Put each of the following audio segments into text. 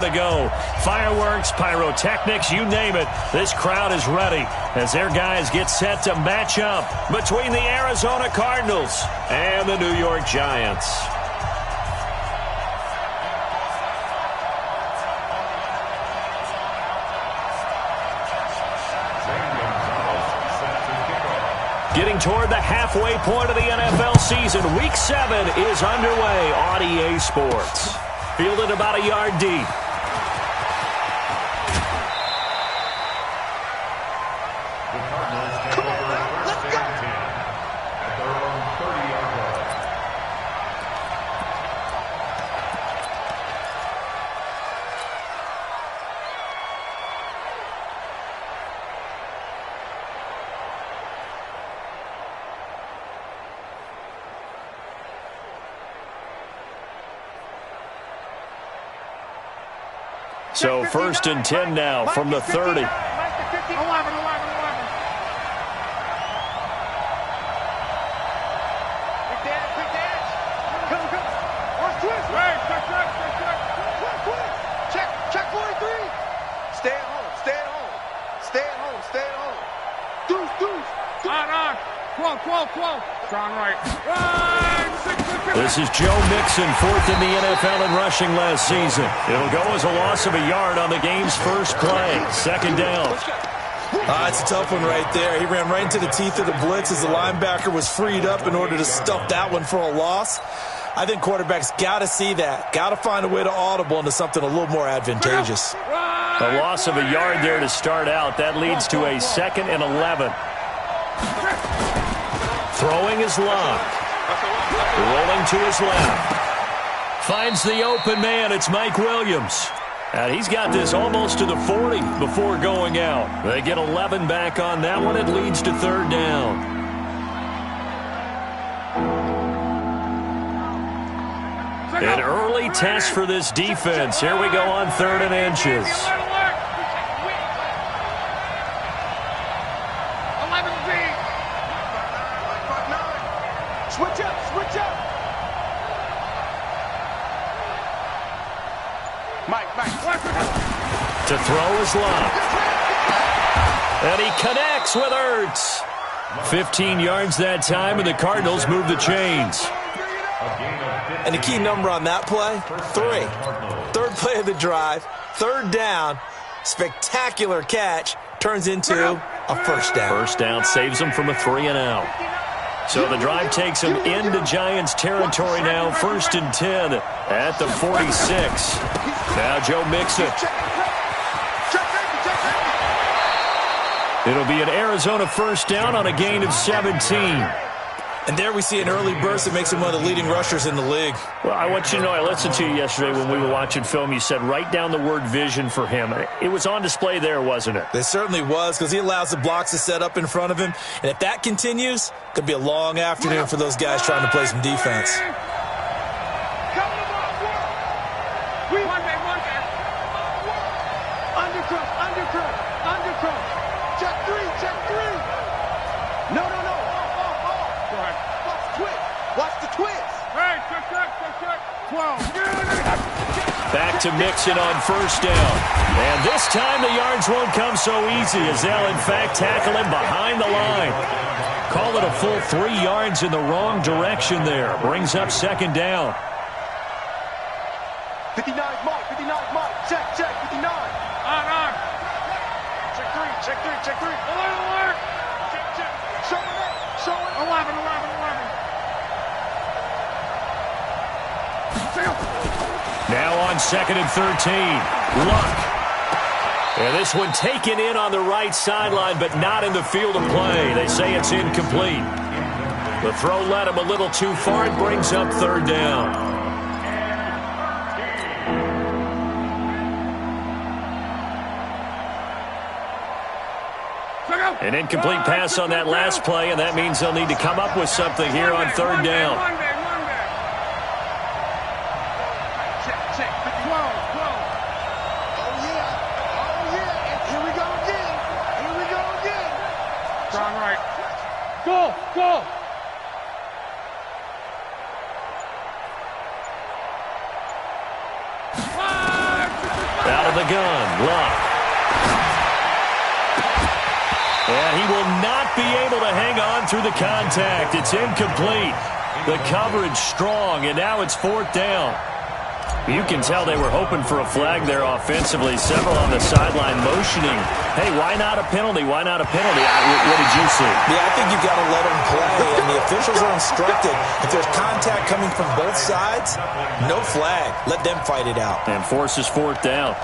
To go. Fireworks, pyrotechnics, you name it. This crowd is ready as their guys get set to match up between the Arizona Cardinals and the New York Giants. Getting toward the halfway point of the NFL season, Week 7 is underway on EA Sports. Fielded about a yard deep. So 1st and 10 now from the 30. 11. Big dash. Come. Watch twist. Check 43. Stay at home. Deuce. On. 12. Strong right. This is Joe Mixon, 4th in the NFL in rushing last season. It'll go as a loss of a yard on the game's first play. 2nd down. It's a tough one right there. He ran right into the teeth of the blitz as the linebacker was freed up in order to stuff that one for a loss. I think quarterbacks got to see that. Got to find a way to audible into something a little more advantageous. A loss of a yard there to start out. That leads to a 2nd and 11. Throwing is Locke. Rolling to his left. Finds the open man. It's Mike Williams. And he's got this almost to the 40 before going out. They get 11 back on that one. It leads to 3rd down. An early test for this defense. Here we go on 3rd and inches. Switch up. Mike. To throw is Locke. And he connects with Ertz. 15 yards that time, and the Cardinals move the chains. And the key number on that play, 3. 3rd play of the drive, 3rd down, spectacular catch, turns into a 1st down. 1st down saves them from a 3-and-out. So the drive takes him into Giants territory now. 1st and 10 at the 46. Now Joe Mixon. It'll be an Arizona 1st down on a gain of 17. And there we see an early burst that makes him one of the leading rushers in the league. Well, I want you to know, I listened to you yesterday when we were watching film. You said write down the word vision for him. It was on display there, wasn't it? It certainly was, because he allows the blocks to set up in front of him. And if that continues, it could be a long afternoon for those guys trying to play some defense. Back to Mixon on 1st down. And this time the yards won't come so easy as they'll, in fact, tackle him behind the line. Call it a full 3 yards in the wrong direction there. Brings up 2nd down. 59 Mike. Check, 59. On. Check 3. Alert. Check. Show it. 11. Now on 2nd and 13. Luck. And this one taken in on the right sideline, but not in the field of play. They say it's incomplete. The throw led him a little too far. It brings up 3rd down. An incomplete pass on that last play, and that means they'll need to come up with something here on 3rd down. Go! Out of the gun, Luck. And he will not be able to hang on through the contact. It's incomplete. The coverage strong, and now it's 4th down. You can tell they were hoping for a flag there offensively. Several on the sideline motioning. Hey, why not a penalty? Why not a penalty? What did you see? Yeah, I think you've got to let them play, and the officials are instructed. If there's contact coming from both sides, no flag. Let them fight it out. And forces 4th down.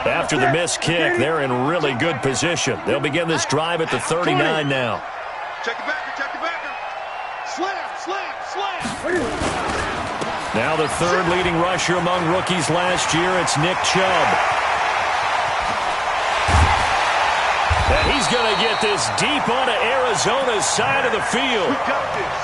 After the missed kick, they're in really good position. They'll begin this drive at the 39 now. Check it backer, check it backer. Slam, slam, slam. Now the 3rd leading rusher among rookies last year, it's Nick Chubb. And he's going to get this deep onto Arizona's side of the field.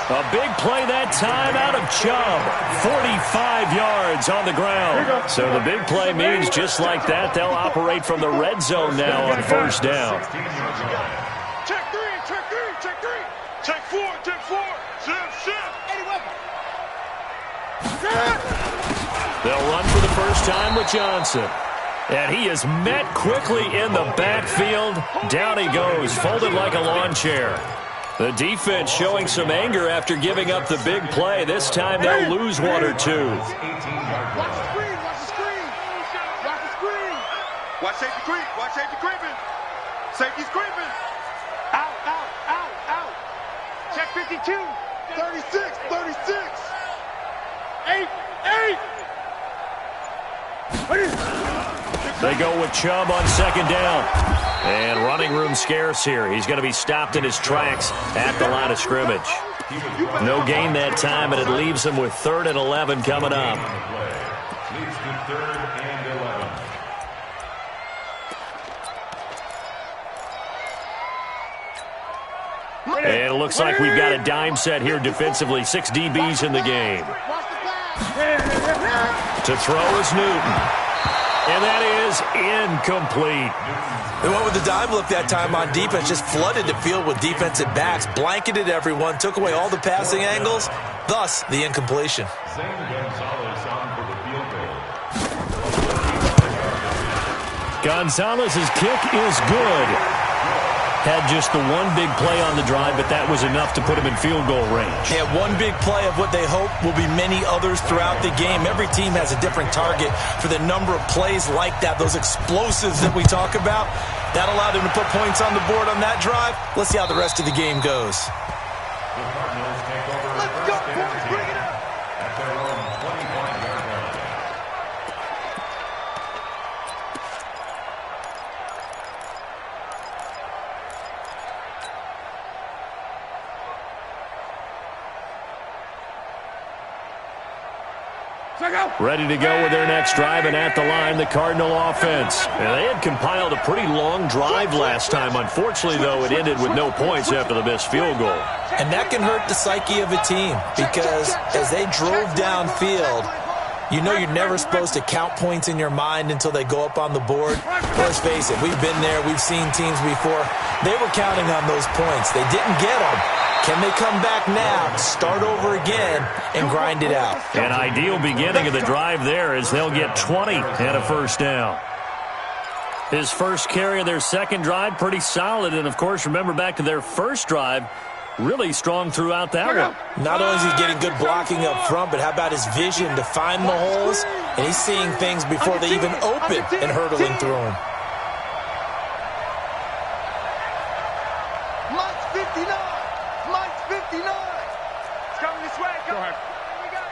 A big play that time out of Chubb. 45 yards on the ground. So the big play means just like that, they'll operate from the red zone now on 1st down. Check 3, check 3, check 3. Check 4, check 4. Shift, shift. They'll run for the first time with Johnson. And he is met quickly in the backfield. Down he goes, folded like a lawn chair. The defense showing some anger after giving up the big play. This time they'll lose 1 or 2. Watch the screen, watch the screen. Watch the screen. Watch safety creep, watch safety creeping. Safety's creeping. Out, out, out, out. Check 52. 36, 36. 8, 8. They go with Chubb on 2nd down. And running room scarce here. He's going to be stopped in his tracks at the line of scrimmage. No gain that time, and it leaves him with 3rd and 11 coming up. And it looks like we've got a dime set here defensively. 6 DBs in the game. To throw is Newton. And that is incomplete. They went with the dime look that time on defense, just flooded the field with defensive backs, blanketed everyone, took away all the passing angles, thus the incompletion. Gonzalez's kick is good. Had just the one big play on the drive, but that was enough to put him in field goal range. Yeah, one big play of what they hope will be many others throughout the game. Every team has a different target for the number of plays like that, those explosives that we talk about. That allowed him to put points on the board on that drive. Let's see how the rest of the game goes. Let's go, boys, bring it up. At their own 25-yard line. Ready to go with their next drive, and at the line, the Cardinal offense. And they had compiled a pretty long drive last time. Unfortunately, though, it ended with no points after the missed field goal. And that can hurt the psyche of a team because as they drove downfield, you know you're never supposed to count points in your mind until they go up on the board. Let's face it, we've been there. We've seen teams before. They were counting on those points. They didn't get them. Can they come back now, start over again, and grind it out? An ideal beginning of the drive there as they'll get 20 and a 1st down. His first carry of their 2nd drive, pretty solid. And, of course, remember back to their 1st drive, really strong throughout that one. Not only is he getting good blocking up front, but how about his vision to find the holes? And he's seeing things before they even open and hurtling through them. Mike's 59. Mike's 59. It's coming this way. Go ahead. Here we go.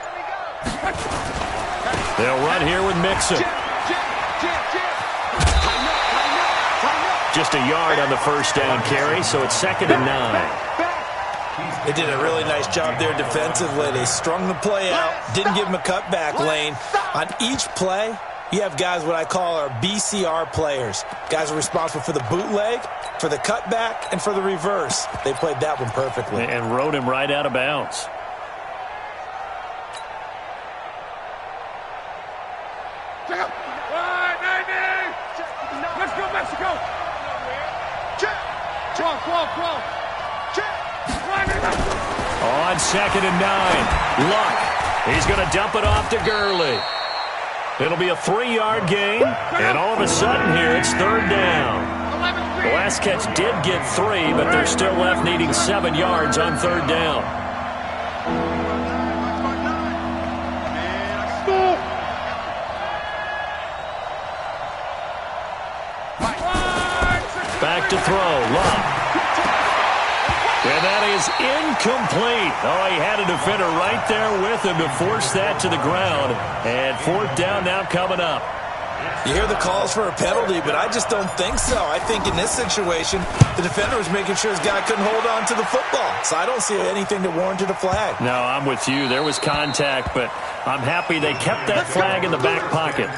They'll run here with Mixon. Just a yard on the 1st down carry, so it's 2nd and 9. They did a really nice job there defensively. They strung the play out, didn't give him a cutback lane. On each play, you have guys what I call our BCR players. Guys are responsible for the bootleg, for the cutback, and for the reverse. They played that one perfectly. And rode him right out of bounds. Check out. 190. Let's go, Mexico. Check. 12. Check. On 2nd and 9, Luck. He's going to dump it off to Gurley. It'll be a 3-yard gain, and all of a sudden here it's 3rd down. The last catch did get 3, but they're still left needing 7 yards on 3rd down. Back to throw, Luck. And that is incomplete. Oh, he had a defender right there with him to force that to the ground. And 4th down now coming up. You hear the calls for a penalty, but I just don't think so. I think in this situation, the defender was making sure his guy couldn't hold on to the football. So I don't see anything that warranted a flag. No, I'm with you. There was contact, but I'm happy they kept that flag in the back pocket.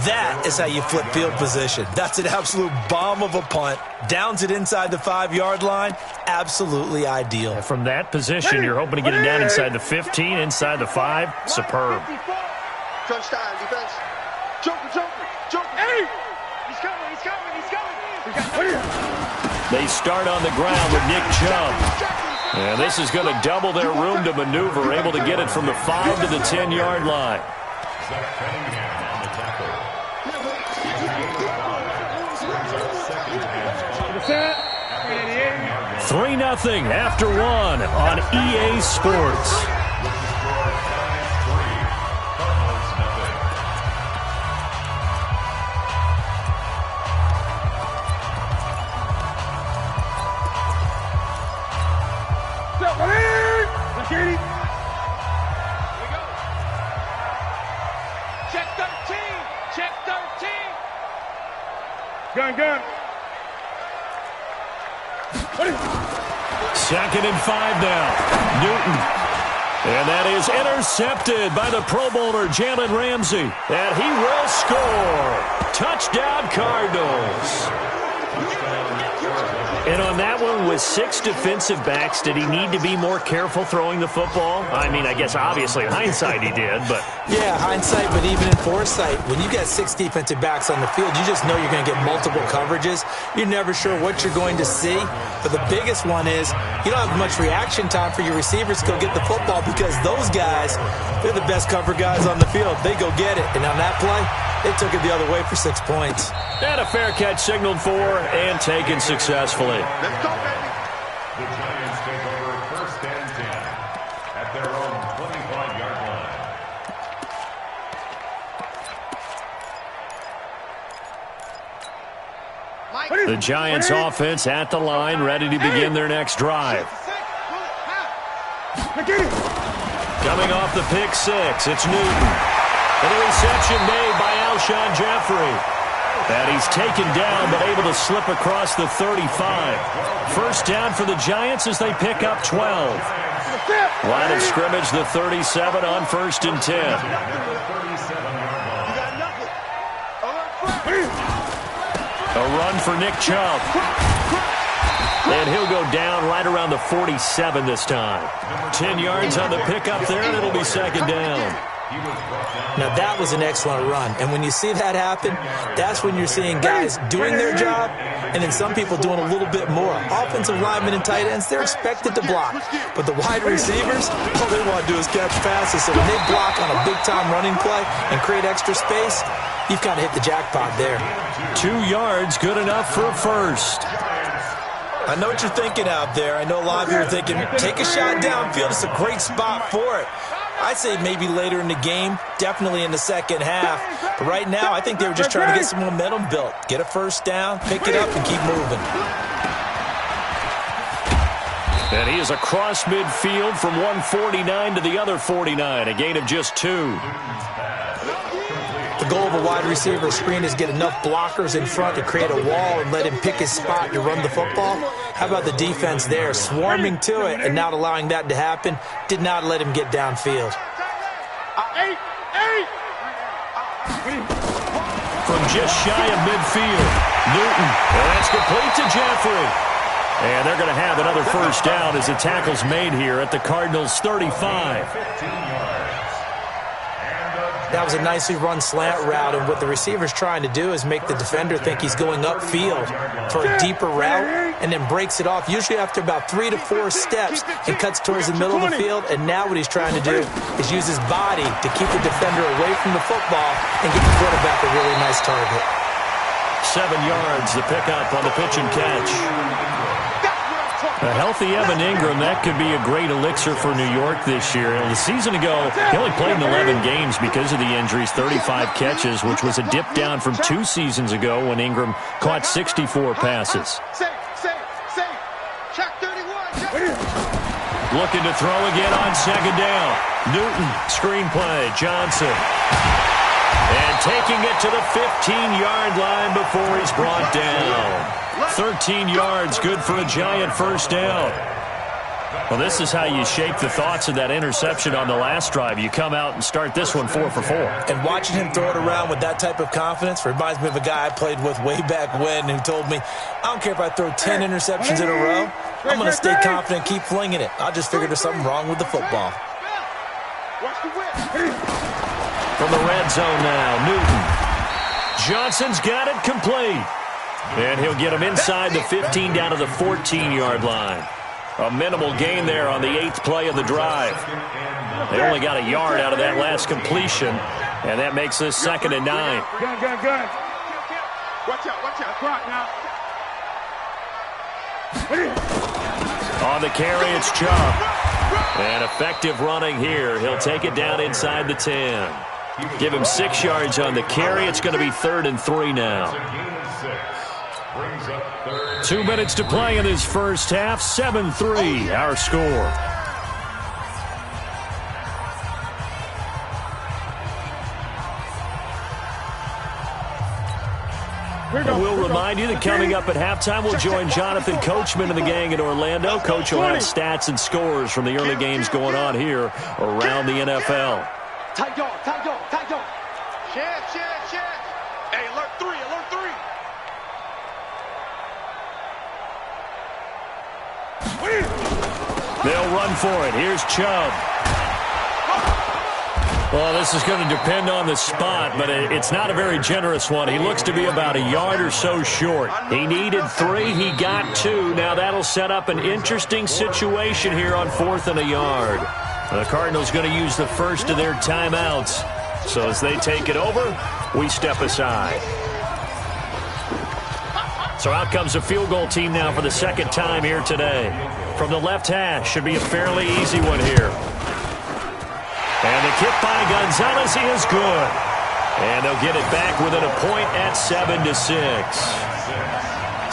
That is how you flip field position. That's an absolute bomb of a punt. Downs it inside the 5-yard line. Absolutely ideal. And from that position, you're hoping to get it down inside the 15, inside the 5. Superb. Crunch time, defense. Joker. Hey! He's coming. They start on the ground with Nick Chubb. And this is going to double their room to maneuver, able to get it from the 5 to the 10-yard line. 3-0 after 1 on EA Sports. Gun. 2nd and 5 now. Newton. And that is intercepted by the Pro Bowler Jalen Ramsey. And he will score. Touchdown, Cardinals. And on that one, with 6 defensive backs, did he need to be more careful throwing the football? I mean, I guess obviously in hindsight he did, but... Yeah, hindsight, but even in foresight, when you got 6 defensive backs on the field, you just know you're going to get multiple coverages. You're never sure what you're going to see. But the biggest one is you don't have much reaction time for your receivers to go get the football because those guys, they're the best cover guys on the field. They go get it. And on that play, they took it the other way for 6 points. And a fair catch signaled for and taken successfully. Let's go, baby. The Giants take over 1st and 10 at their own 25-yard line. The Giants offense at the line, ready to begin their next drive. Coming off the pick 6, it's Newton. And the reception made by Alshon Jeffrey. And he's taken down, but able to slip across the 35. 1st down for the Giants as they pick up 12. Line of scrimmage, the 37 on 1st and 10. A run for Nick Chubb. And he'll go down right around the 47 this time. 10 yards on the pickup there, and it'll be 2nd down. Now, that was an excellent run. And when you see that happen, that's when you're seeing guys doing their job and then some people doing a little bit more. Offensive linemen and tight ends, they're expected to block. But the wide receivers, all they want to do is catch passes. So when they block on a big-time running play and create extra space, you've kind of hit the jackpot there. 2 yards, good enough for a first. I know what you're thinking out there. I know a lot of you are thinking, take a shot downfield. It's a great spot for it. I'd say maybe later in the game, definitely in the second half. But right now, I think they were just trying to get some momentum built. Get a first down, pick it up, and keep moving. And he is across midfield from 149 to the other 49, a gain of just 2. The goal of a wide receiver screen is get enough blockers in front to create a wall and let him pick his spot to run the football. How about the defense there, swarming to it and not allowing that to happen? Did not let him get downfield. From just shy of midfield, Newton, and that's complete to Jeffrey. And they're going to have another first down as the tackle's made here at the Cardinals' 35. That was a nicely run slant route, and what the receiver's trying to do is make the defender think he's going upfield for a deeper route, and then breaks it off, usually after about 3 to 4 steps, and cuts towards the middle of the field. And now what he's trying to do is use his body to keep the defender away from the football and get the quarterback a really nice target. 7 yards, the pickup on the pitch and catch. A healthy Evan Ingram, that could be a great elixir for New York this year. The season ago, he only played in 11 games because of the injuries, 35 catches, which was a dip down from 2 seasons ago when Ingram caught 64 passes. Looking to throw again on second down. Newton, screenplay, Johnson. And taking it to the 15-yard line before he's brought down. 13 yards, good for a giant first down. Well, this is how you shape the thoughts of that interception on the last drive. You come out and start this one 4 for 4. And watching him throw it around with that type of confidence reminds me of a guy I played with way back when who told me, I don't care if I throw 10 interceptions in a row. I'm going to stay confident, keep flinging it. I just figured there's something wrong with the football. From the red zone now, Newton. Johnson's got it complete. And he'll get him inside the 15 down to the 14-yard line. A minimal gain there on the 8th play of the drive. They only got a yard out of that last completion, and that makes this 2nd and 9. Good. Watch out, clock now. On the carry, it's Chubb. And effective running here. He'll take it down inside the 10. Give him 6 yards on the carry. It's going to be 3rd and 3 now. 2 minutes to play in this first half. 7-3, our score. We'll remind you that coming up at halftime, we'll join Jonathan Coachman and the gang in Orlando. Coach will have stats and scores from the early games going on here around the NFL. Tight dog. Share. Hey, alert 3. They'll run for it. Here's Chubb. Well, this is going to depend on the spot, but it's not a very generous one. He looks to be about a yard or so short. He needed 3. He got 2. Now that'll set up an interesting situation here on 4th and a yard. The Cardinals going to use the first of their timeouts. So as they take it over, we step aside. So out comes a field goal team now for the 2nd time here today. From the left hash, should be a fairly easy one here. And the kick by Gonzalez is good. And they'll get it back within a point at 7-6.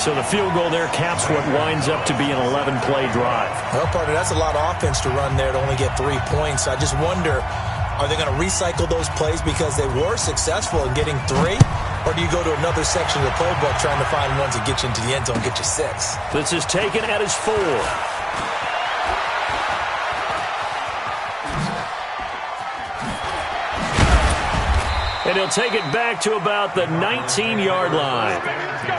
So the field goal there caps what winds up to be an 11-play drive. Well, partner, that's a lot of offense to run there to only get 3 points. I just wonder, are they going to recycle those plays because they were successful in getting 3? Or do you go to another section of the playbook trying to find ones that get you into the end zone, get you 6? This is taken at his 4. And he'll take it back to about the 19-yard line. Let's go.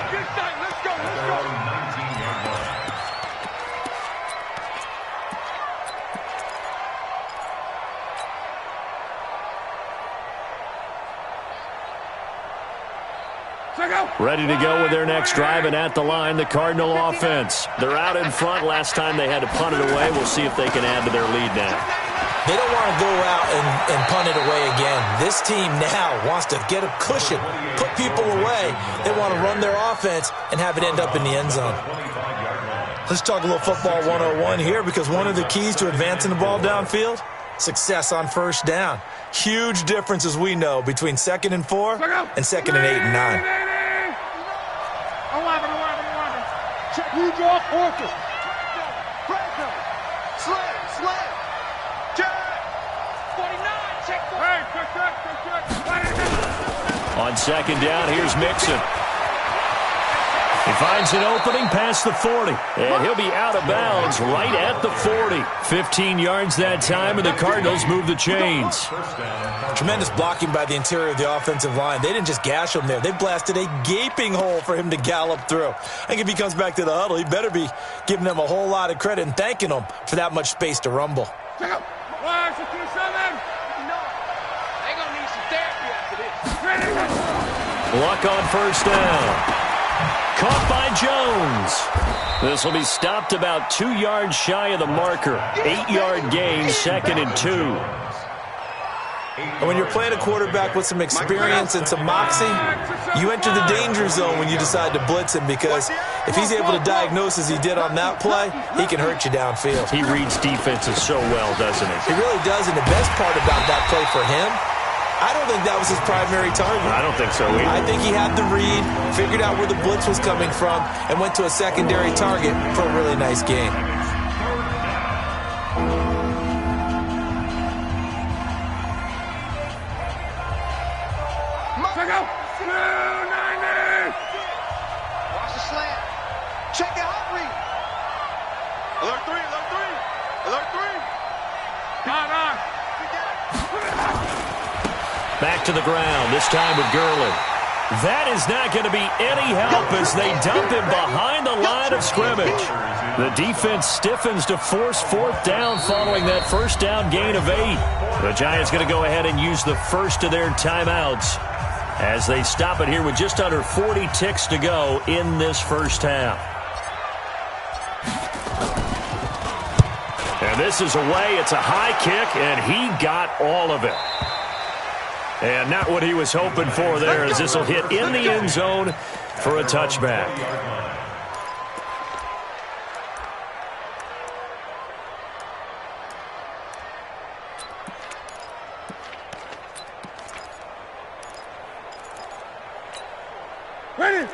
Ready to go with their next drive, and at the line, the Cardinal offense. They're out in front. Last time they had to punt it away. We'll see if they can add to their lead now. They don't want to go out and punt it away again. This team now wants to get a cushion, put people away. They want to run their offense and have it end up in the end zone. Let's talk a little football 101 here, because one of the keys to advancing the ball downfield, success on first down. Huge difference, as we know, between 2nd and 4 and 2nd and 8 and 9. 11. Check who draw Orchard. Slam. Check. 49. Check. On 2nd down, here's Mixon. He finds an opening past the 40, and he'll be out of bounds right at the 40. 15 yards that time, and the Cardinals move the chains. Tremendous blocking by the interior of the offensive line. They didn't just gash him there. They blasted a gaping hole for him to gallop through. I think if he comes back to the huddle, he better be giving them a whole lot of credit and thanking them for that much space to rumble. Check out. 1, 2, 7. They're going to need some therapy after this. Luck on first down. caught by Jones. This will be stopped about 2 yards shy of the marker. 8-yard gain, 2nd and 2. And when you're playing a quarterback with some experience and some moxie, you enter the danger zone when you decide to blitz him, because if he's able to diagnose as he did on that play, he can hurt you downfield. He reads defenses so well, doesn't he? He really does, and the best part about that play for him, I don't think that was his primary target. I don't think so either. I think he had the read, figured out where the blitz was coming from, and went to a secondary target for a really nice game. Check out. 290. Watch the slant. Check it out, read. Alert 3, alert 3. Alert 3. On. Back to the ground, this time with Gurley. That is not going to be any help as they dump him behind the line of scrimmage. The defense stiffens to force 4th down following that first down gain of 8. The Giants going to go ahead and use the first of their timeouts as they stop it here with just under 40 ticks to go in this first half. And this is away. It's a high kick, and he got all of it. And not what he was hoping for there, as this will hit in the end zone for a touchback.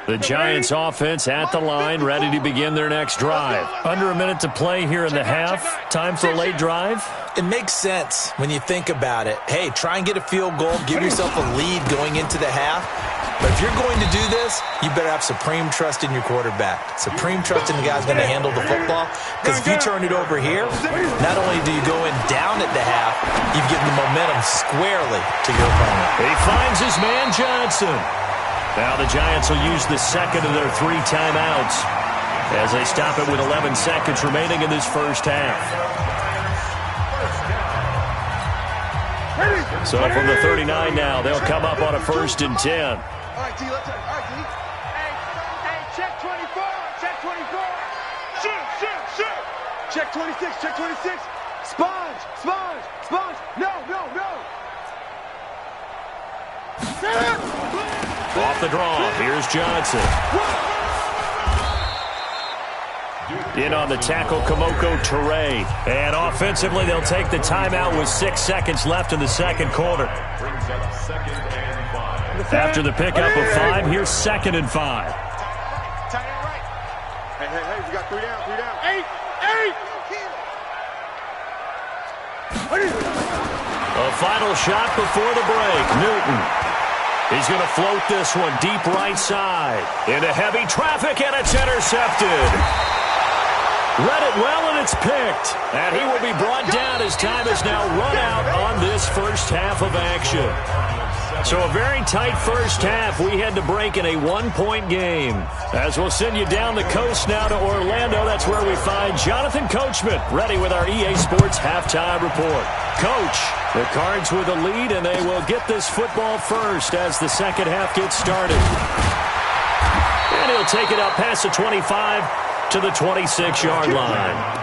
The Giants offense at the line, ready to begin their next drive. Under a minute to play here in the half. Time for a late drive. It makes sense when you think about it. Hey, try and get a field goal, give yourself a lead going into the half. But if you're going to do this, you better have supreme trust in your quarterback. Supreme trust in the guy's going to handle the football. Because if you turn it over here, not only do you go in down at the half, you've given the momentum squarely to your opponent. He finds his man Johnson. Now the Giants will use the second of their 3 timeouts as they stop it with 11 seconds remaining in this first half. So from the 39 now, they'll come up on a 1st and 10. All right, D, let's Hey, check 24, check 24. Shoot. Check 26, check 26. Sponge. No. Off the draw, here's Johnson. In on the tackle, Kamoko Toure. And offensively, they'll take the timeout with 6 seconds left in the second quarter. After the pickup of 5, here's 2nd and 5. Tight end right. Hey, we got 3 down. 8. A final shot before the break. Newton. He's going to float this one deep right side. Into heavy traffic, and it's intercepted. Read it well, and it's picked. And he will be brought down as time is now run out on this first half of action. So a very tight first half. We had to break in a 1-point game. As we'll send you down the coast now to Orlando, that's where we find Jonathan Coachman, ready with our EA Sports halftime report. Coach, the Cards with a lead, and they will get this football first as the second half gets started. And he'll take it up past the 25 to the 26-yard line.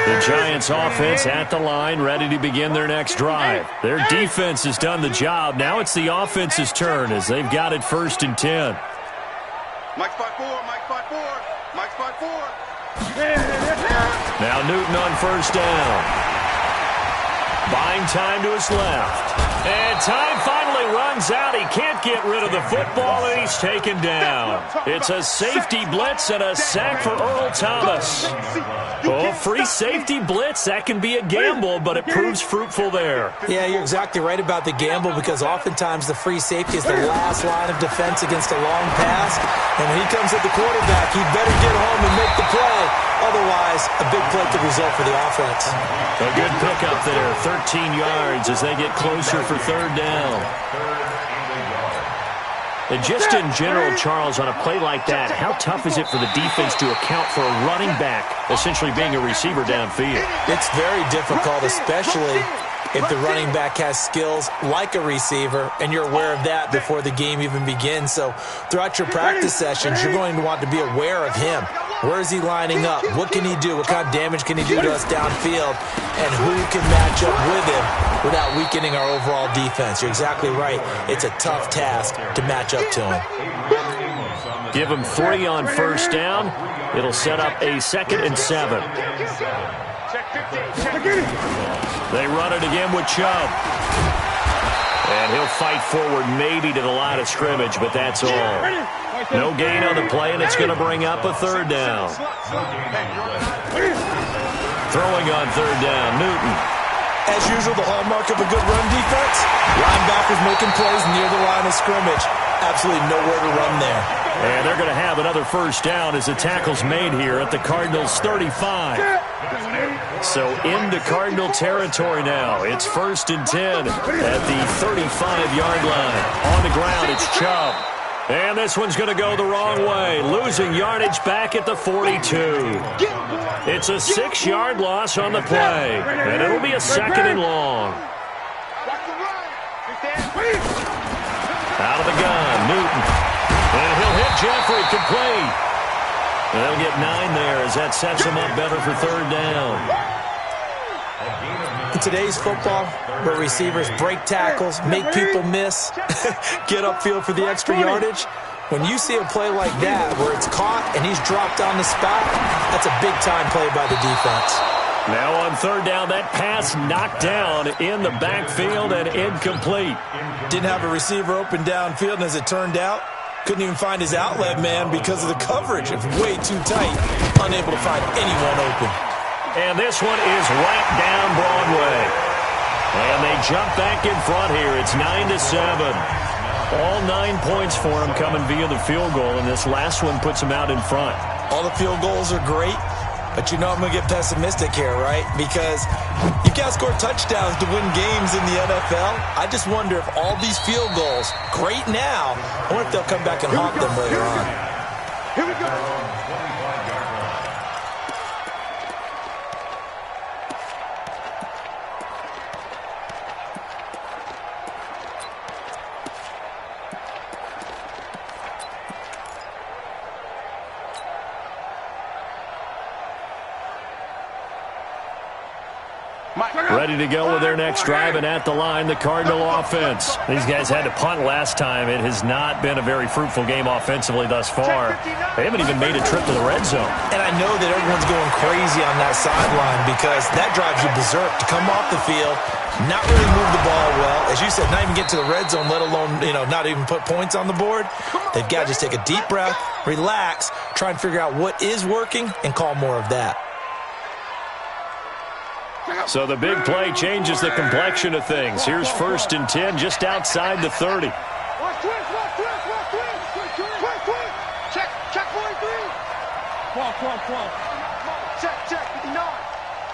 The Giants offense at the line, ready to begin their next drive. Their defense has done the job. Now it's the offense's turn as they've got it 1st and 10. Mike 5-4. Now Newton on 1st down. Buying time to his left. And time finally runs out. He can't get rid of the football, and he's taken down. It's a safety blitz and a sack for Earl Thomas. Oh, free safety blitz, that can be a gamble, but it proves fruitful there. Yeah, you're exactly right about the gamble, because oftentimes the free safety is the last line of defense against a long pass. And when he comes at the quarterback, he better get home and make the play. Otherwise, a big play could result for the offense. A good pickup there, 13 yards as they get closer for 3rd down. And just in general, Charles, on a play like that, how tough is it for the defense to account for a running back essentially being a receiver downfield? It's very difficult, especially if the running back has skills like a receiver, and you're aware of that before the game even begins. So throughout your practice sessions, you're going to want to be aware of him. Where is he lining up? What can he do? What kind of damage can he do to us downfield? And who can match up with him without weakening our overall defense? You're exactly right. It's a tough task to match up to him. Give him 3 on first down. It'll set up a 2nd and 7. They run it again with Chubb. And he'll fight forward maybe to the line of scrimmage, but that's all. No gain on the play, and it's going to bring up a 3rd down. Throwing on 3rd down, Newton. As usual, the hallmark of a good run defense, linebackers making plays near the line of scrimmage. Absolutely nowhere to run there. And they're going to have another 1st down as the tackle's made here at the Cardinals' 35. So into Cardinal territory now. It's 1st and 10 at the 35-yard line. On the ground, it's Chubb. And this one's going to go the wrong way, losing yardage back at the 42. It's a 6-yard loss on the play, and it'll be a 2nd and long. Out of the gun, Newton. And he'll hit Jeffrey, complete. And they'll get 9 there as that sets him up better for 3rd down. In today's football, where receivers break tackles, make people miss, get upfield for the extra yardage, when you see a play like that where it's caught and he's dropped on the spot, that's a big-time play by the defense. Now on 3rd down, that pass knocked down in the backfield and incomplete. Didn't have a receiver open downfield, and as it turned out, couldn't even find his outlet man because of the coverage. It's way too tight, unable to find anyone open. And this one is right down Broadway. And they jump back in front here. It's 9-7. All 9 points for them coming via the field goal, and this last one puts them out in front. All the field goals are great, but you know I'm going to get pessimistic here, right? Because you got to score touchdowns to win games in the NFL. I just wonder if all these field goals, great now, I wonder if they'll come back and haunt them later on. Here we go. Ready to go with their next drive, and at the line, the Cardinal offense. These guys had to punt last time. It has not been a very fruitful game offensively thus far. They haven't even made a trip to the red zone. And I know that everyone's going crazy on that sideline because that drives you berserk to come off the field, not really move the ball well. As you said, not even get to the red zone, let alone, not even put points on the board. They've got to just take a deep breath, relax, try and figure out what is working, and call more of that. So the big play changes the complexion of things. Here's 1st and 10 just outside the 30. Check, 43. Check, 59.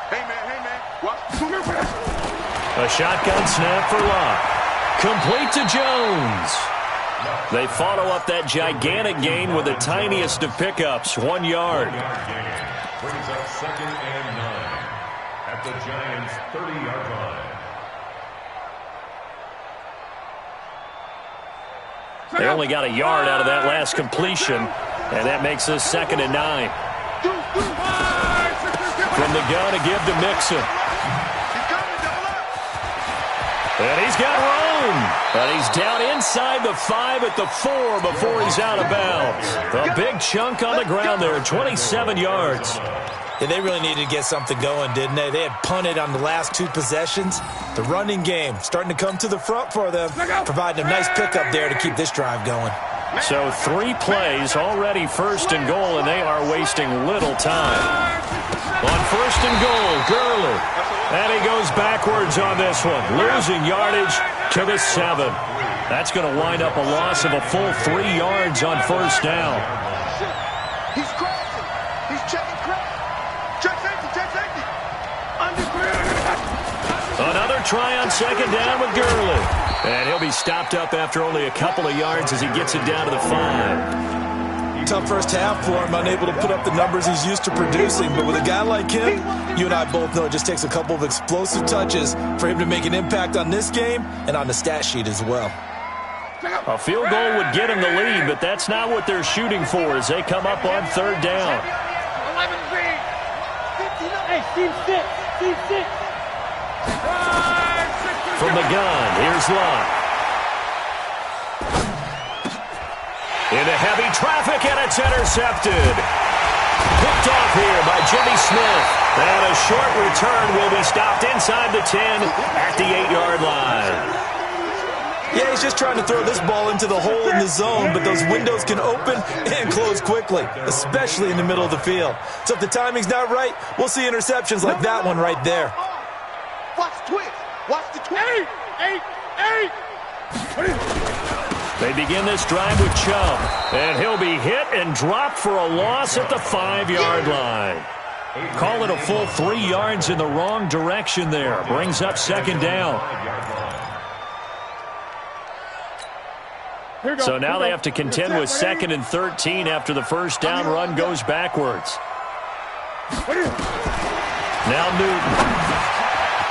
Hey, man. What? A shotgun snap for Locke. Complete to Jones. They follow up that gigantic gain with the tiniest of pickups, 1 yard. Brings up 2nd and 9 at the Giants' 30-yard line. They only got a yard out of that last completion, and that makes us 2nd and 9. From the gun to give to Mixon. And he's got room. But he's down inside the 5 at the 4 before he's out of bounds. A big chunk on the ground there, 27 yards. Yeah, they really needed to get something going, didn't they? They had punted on the last 2 possessions. The running game starting to come to the front for them, providing a nice pickup there to keep this drive going. So 3 plays, already 1st and goal, and they are wasting little time. On 1st and goal, Gurley. And he goes backwards on this one, losing yardage to the 7. That's going to wind up a loss of a full 3 yards on 1st down. He's crossing. He's checking crack. Check safety. Another try on 2nd down with Gurley. And he'll be stopped up after only a couple of yards as he gets it down to the 5. Tough first half for him, unable to put up the numbers he's used to producing. But with a guy like him, you and I both know it just takes a couple of explosive touches for him to make an impact on this game and on the stat sheet as well. A field goal would get him the lead, but that's not what they're shooting for as they come up on third down. 11-3. Hey, team six. Team six. From the gun, here's Luck. Into heavy traffic, and it's intercepted. Picked off here by Jimmy Smith. And a short return will be stopped inside the 10 at the 8-yard line. Yeah, he's just trying to throw this ball into the hole in the zone, but those windows can open and close quickly, especially in the middle of the field. So if the timing's not right, we'll see interceptions like that one right there. Watch the twist. Watch the twist. 8. They begin this drive with Chubb, and he'll be hit and dropped for a loss at the 5-yard line. Call it a full 3 yards in the wrong direction there. Brings up second down. So now they have to contend with 2nd and 13 after the first down run goes backwards. Now Newton.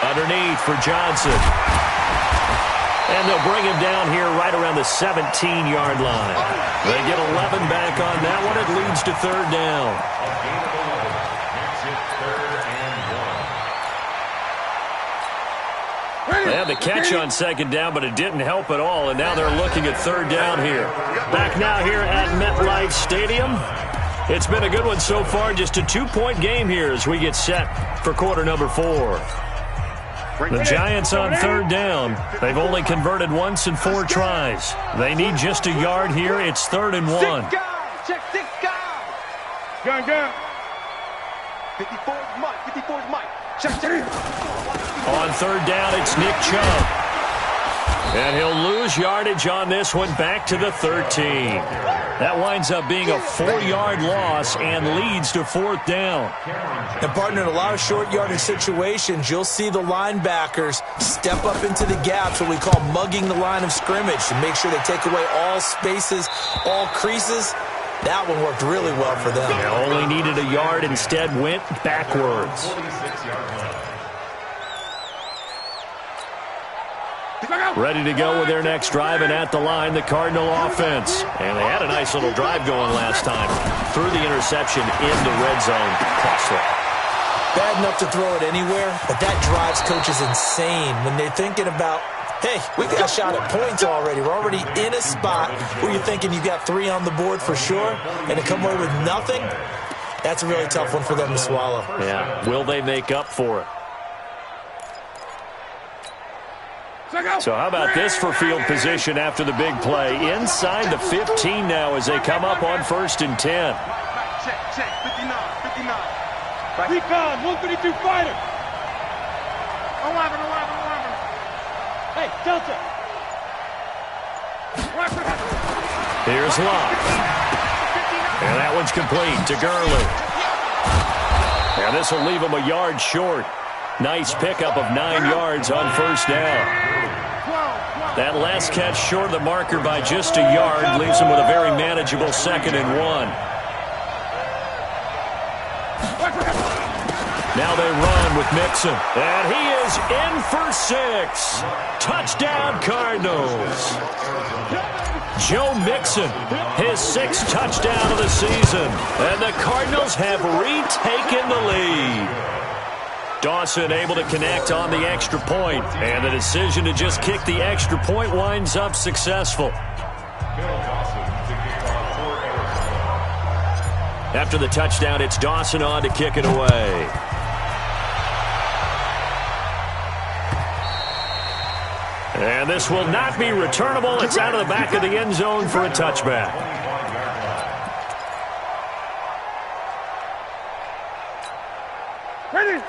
Underneath for Johnson. And they'll bring him down here right around the 17-yard line. They get 11 back on that one. It leads to third down. They had the catch on second down, but it didn't help at all, and now they're looking at third down here. Back now here at MetLife Stadium. It's been a good one so far, just a 2-point game here as we get set for quarter number 4. The Giants on third down. They've only converted once in 4 tries. They need just a yard here. It's 3rd and 1. 6 guys. Check 6 guys. Gun. 54's Mike. 54's Mike. Check. On third down, it's Nick Chubb. And he'll lose yardage on this one back to the 13. That winds up being a 4-yard loss and leads to 4th down. And, partner, in a lot of short yardage situations, you'll see the linebackers step up into the gaps, what we call mugging the line of scrimmage, to make sure they take away all spaces, all creases. That one worked really well for them. They only needed a yard, instead went backwards. Ready to go with their next drive, and at the line, the Cardinal offense. And they had a nice little drive going last time. Threw the interception in the red zone. Costly. Bad enough to throw it anywhere, but that drives coaches insane when they're thinking about, hey, we got a shot at points already. We're already in a spot where you're thinking you got 3 on the board for sure, and to come away with nothing, that's a really tough one for them to swallow. Yeah, will they make up for it? So how about this for field position after the big play? Inside the 15 now as they come up on 1st and 10. Check. 59. Recon, 152 fighter. 11. Hey, Delta. Here's Locke. And that one's complete to Gurley. And this will leave him a yard short. Nice pickup of 9 yards on 1st down. That last catch short of the marker by just a yard leaves him with a very manageable 2nd and 1. Now they run with Mixon. And he is in for 6. Touchdown, Cardinals. Joe Mixon, his 6th touchdown of the season. And the Cardinals have retaken the lead. Dawson able to connect on the extra point, and the decision to just kick the extra point winds up successful. After the touchdown, it's Dawson on to kick it away. And this will not be returnable. It's out of the back of the end zone for a touchback.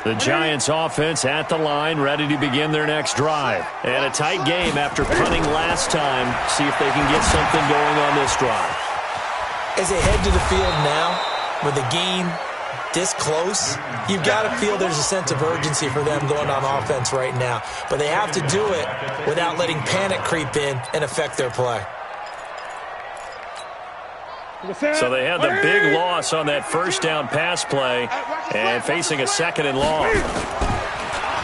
The Giants offense at the line, ready to begin their next drive. And a tight game after punting last time. See if they can get something going on this drive. As they head to the field now, with the game this close, you've got to feel there's a sense of urgency for them going on offense right now. But they have to do it without letting panic creep in and affect their play. So they had the big loss on that first down pass play and facing a second and long.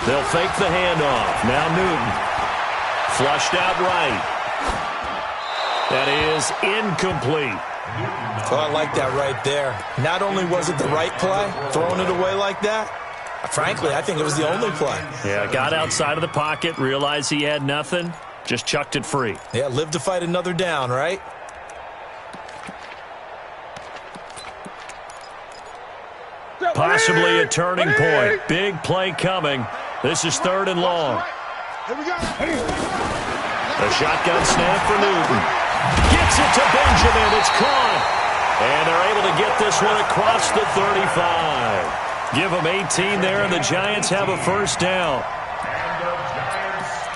They'll fake the handoff. Now Newton. Flushed out right. That is incomplete. Well, I like that right there. Not only was it the right play, throwing it away like that, frankly, I think it was the only play. Yeah, got outside of the pocket, realized he had nothing, just chucked it free. Yeah, live to fight another down, right? Possibly a turning point. Big play coming. This is 3rd and long. A shotgun snap for Newton. Gets it to Benjamin. It's caught. And they're able to get this one across the 35. Give them 18 there, and the Giants have a first down.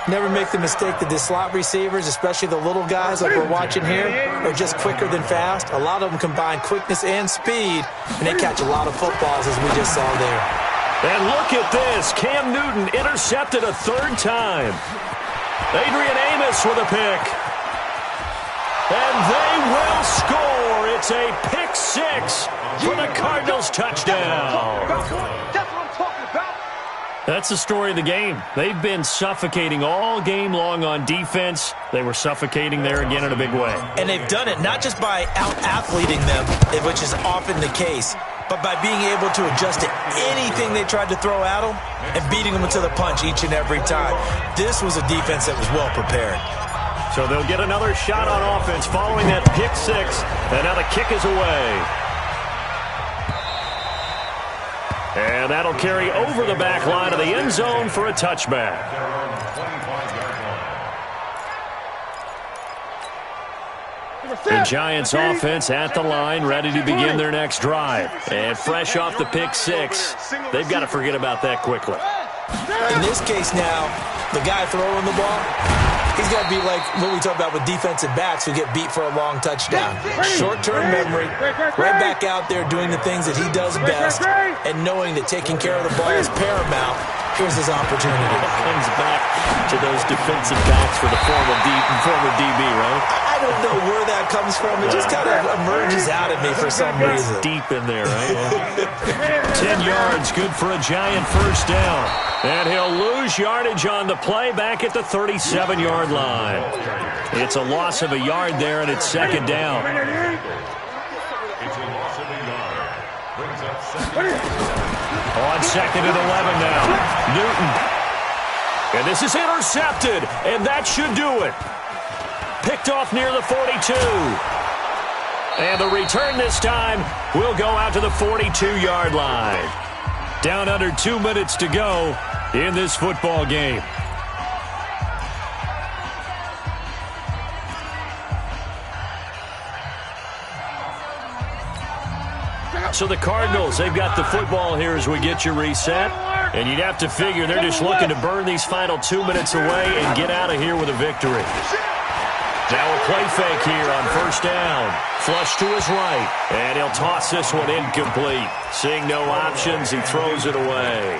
Never make the mistake that the slot receivers, especially the little guys like we're watching here, are just quicker than fast. A lot of them combine quickness and speed, and they catch a lot of footballs, as we just saw there. And look at this. Cam Newton intercepted a 3rd time. Adrian Amos with a pick. And they will score. It's a pick 6 for the Cardinals touchdown. That's what I'm talking about. That's the story of the game. They've been suffocating all game long on defense. They were suffocating there again in a big way. And they've done it not just by out-athleting them, which is often the case, but by being able to adjust to anything they tried to throw at them and beating them to the punch each and every time. This was a defense that was well prepared. So they'll get another shot on offense following that pick 6, and now the kick is away. And that'll carry over the back line of the end zone for a touchback. The Giants offense at the line, ready to begin their next drive. And fresh off the pick 6, they've got to forget about that quickly. In this case now, the guy throwing the ball, he's got to be like what we talk about with defensive backs who get beat for a long touchdown. Short-term memory, right back out there doing the things that he does best, and knowing that taking care of the ball is paramount. Here's his opportunity. Comes back to those defensive backs for the former DB, right? I don't know where that comes from. It just kind of emerges out of me for some reason. Deep in there, right? 10 yards, good for a Giant first down. And he'll lose yardage on the play back at the 37-yard line. It's a loss of a yard there, and it's 2nd down. It's a loss of a yard. Brings up 2nd. On 2nd and 11 now. Newton. And this is intercepted, and that should do it. Picked off near the 42. And the return this time will go out to the 42-yard line. Down under 2 minutes to go in this football game. So the Cardinals, they've got the football here as we get you reset. And you'd have to figure they're just looking to burn these final 2 minutes away and get out of here with a victory. Now a play fake here on first down. Flush to his right. And he'll toss this one incomplete. Seeing no options, he throws it away.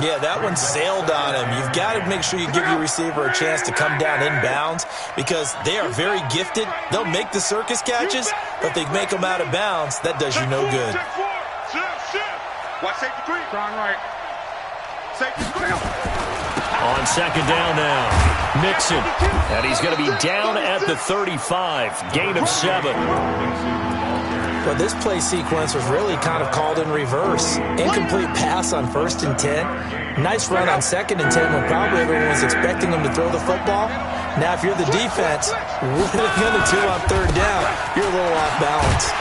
Yeah, that one sailed on him. You've got to make sure you give your receiver a chance to come down inbounds because they are very gifted. They'll make the circus catches, but they make them out of bounds. That does you no good. Watch safety green. Right. Safety green. On 2nd down now, Mixon. And he's going to be down at the 35. Gain of 7. Well, this play sequence was really kind of called in reverse. Incomplete pass on 1st and 10. Nice run on 2nd and 10 when probably everyone was expecting them to throw the football. Now, if you're the defense, what are they going to do on 3rd down? You're a little off balance.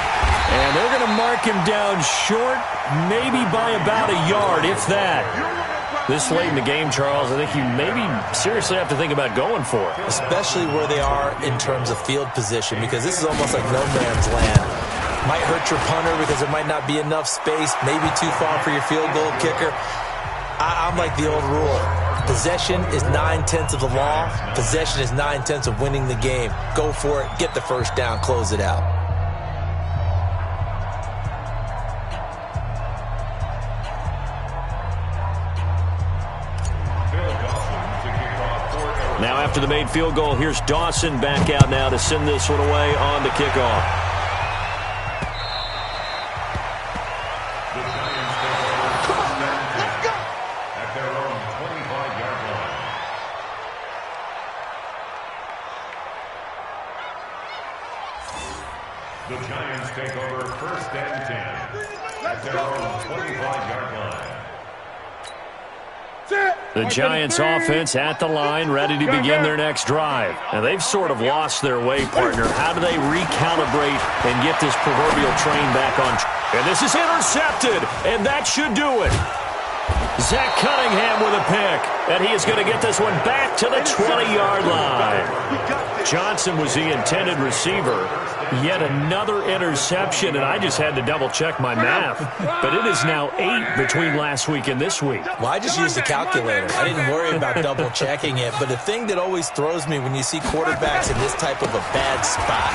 And they're going to mark him down short, maybe by about a yard, if that. This late in the game, Charles, I think you maybe seriously have to think about going for it. Especially where they are in terms of field position, because this is almost like no man's land. Might hurt your punter because there might not be enough space, maybe too far for your field goal kicker. I'm like the old rule. Possession is 9/10 of the law. Possession is 9/10 of winning the game. Go for it. Get the first down. Close it out. Now after the made field goal, here's Dawson back out now to send this one away on the kickoff. their own 25-yard line. The Giants offense at the line, ready to begin their next drive. And they've sort of lost their way, partner. How do they recalibrate and get this proverbial train back on track? And this is intercepted, and that should do it. Zach Cunningham with a pick, and he is going to get this one back to the 20-yard line. Johnson was the intended receiver. Yet another interception, and I just had to double-check my math. But it is now 8 between last week and this week. Well, I just used a calculator. I didn't worry about double-checking it. But the thing that always throws me when you see quarterbacks in this type of a bad spot,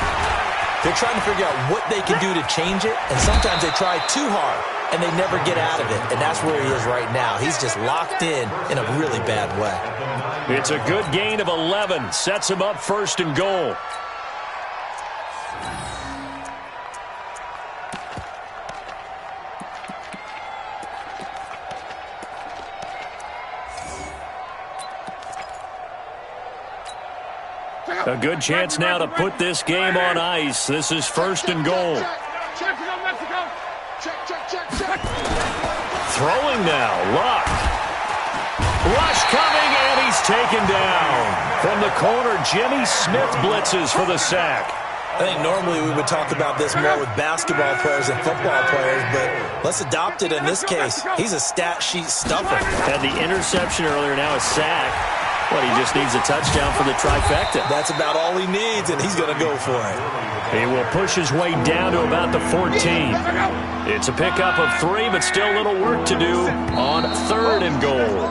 they're trying to figure out what they can do to change it, and sometimes they try too hard, and they never get out of it. And that's where he is right now. He's just locked in a really bad way. It's a good gain of 11. Sets him up first and goal. A good chance now to put this game on ice. This is first and goal. Throwing now, Luck. Rush coming, and he's taken down. From the corner, Jimmy Smith blitzes for the sack. I think normally we would talk about this more with basketball players and football players, but let's adopt it in this case. He's a stat sheet stuffer. Had the interception earlier, now a sack. But he just needs a touchdown for the trifecta. That's about all he needs, and he's going to go for it. He will push his way down to about the 14. It's a pickup of 3, but still a little work to do on third and goal.